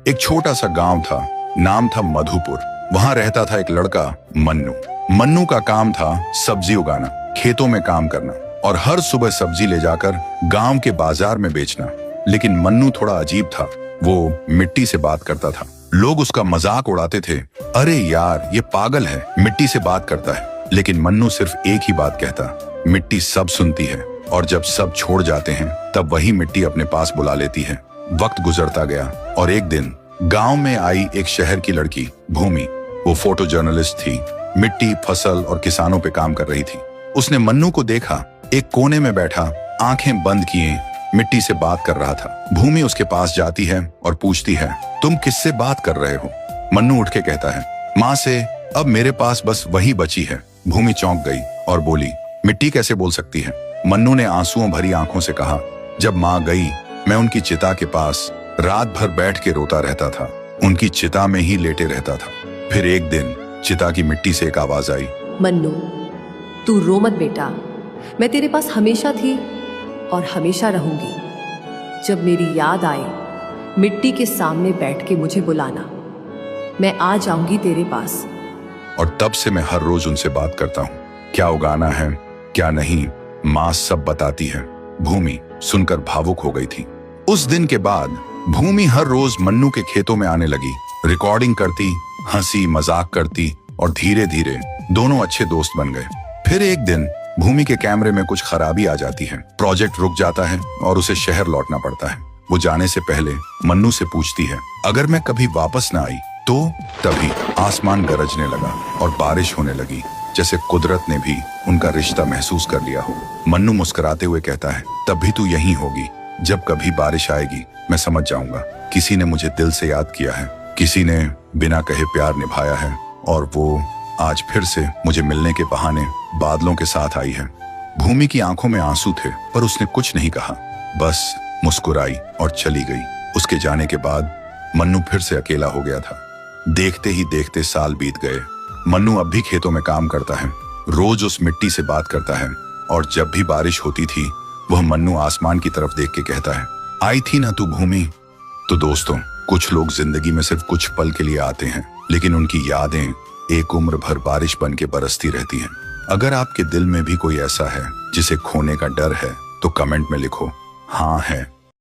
एक छोटा सा गांव था, नाम था मधुपुर। वहां रहता था एक लड़का मन्नू। मन्नू का काम था सब्जी उगाना, खेतों में काम करना और हर सुबह सब्जी ले जाकर गांव के बाजार में बेचना। लेकिन मन्नू थोड़ा अजीब था। वो मिट्टी से बात करता था। लोग उसका मजाक उड़ाते थे, अरे यार ये पागल है, मिट्टी से बात करता है। लेकिन मन्नू सिर्फ एक ही बात कहता, मिट्टी सब सुनती है और जब सब छोड़ जाते हैं तब वही मिट्टी अपने पास बुला लेती है। वक्त गुजरता गया और एक दिन गांव में आई एक शहर की लड़की भूमि। वो फोटो जर्नलिस्ट थी, मिट्टी, फसल और किसानों पे काम कर रही थी। उसने मन्नू को देखा, एक कोने में बैठा, आंखें बंद किए मिट्टी से बात कर रहा था। भूमि उसके पास जाती है और पूछती है, तुम किससे बात कर रहे हो? मन्नू उठ के कहता है, माँ से। अब मेरे पास बस वही बची है। भूमि चौंक गई और बोली, मिट्टी कैसे बोल सकती है? मन्नू ने आंसुओं भरी आंखों से कहा, जब माँ गई मैं उनकी चिता के पास रात भर बैठ के रोता रहता था, उनकी चिता में ही लेटे रहता था। फिर एक दिन चिता की मिट्टी से एक आवाज आई, मन्नू तू रो मत बेटा, मैं तेरे पास हमेशा थी और हमेशा रहूंगी। जब मेरी याद आए मिट्टी के सामने बैठ के मुझे बुलाना, मैं आ जाऊंगी तेरे पास। और तब से मैं हर रोज उनसे बात करता हूँ, क्या उगाना है क्या नहीं, माँ सब बताती है। भूमि सुनकर भावुक हो गई थी। उस दिन के बाद भूमि हर रोज मन्नू के खेतों में आने लगी, रिकॉर्डिंग करती, हंसी मजाक करती और धीरे धीरे दोनों अच्छे दोस्त बन गए। फिर एक दिन भूमि के कैमरे में कुछ खराबी आ जाती है, प्रोजेक्ट रुक जाता है और उसे शहर लौटना पड़ता है। वो जाने से पहले मन्नू से पूछती है, अगर मैं कभी वापस ना आई तो? तभी आसमान गरजने लगा और बारिश होने लगी, जैसे कुदरत ने भी उनका रिश्ता महसूस कर लिया हो। मन्नू मुस्कुराते हुए कहता है, तब भी तू यहीं होगी। जब कभी बारिश आएगी मैं समझ जाऊंगा, किसी ने मुझे दिल से याद किया है, किसी ने बिना कहे प्यार निभाया है और वो आज फिर से मुझे मिलने के बहाने बादलों के साथ आई है। भूमि की आंखों में आंसू थे पर उसने कुछ नहीं कहा, बस मुस्कुराई और चली गई। उसके जाने के बाद मन्नू फिर से अकेला हो गया था। देखते ही देखते साल बीत गए। मन्नू अब भी खेतों में काम करता है, रोज उस मिट्टी से बात करता है और जब भी बारिश होती थी वह मन्नू आसमान की तरफ देख के कहता है, आई थी ना तू भूमि। तो दोस्तों, कुछ लोग जिंदगी में सिर्फ कुछ पल के लिए आते हैं, लेकिन उनकी यादें एक उम्र भर बारिश बन के बरसती रहती हैं। अगर आपके दिल में भी कोई ऐसा है जिसे खोने का डर है तो कमेंट में लिखो, हाँ है।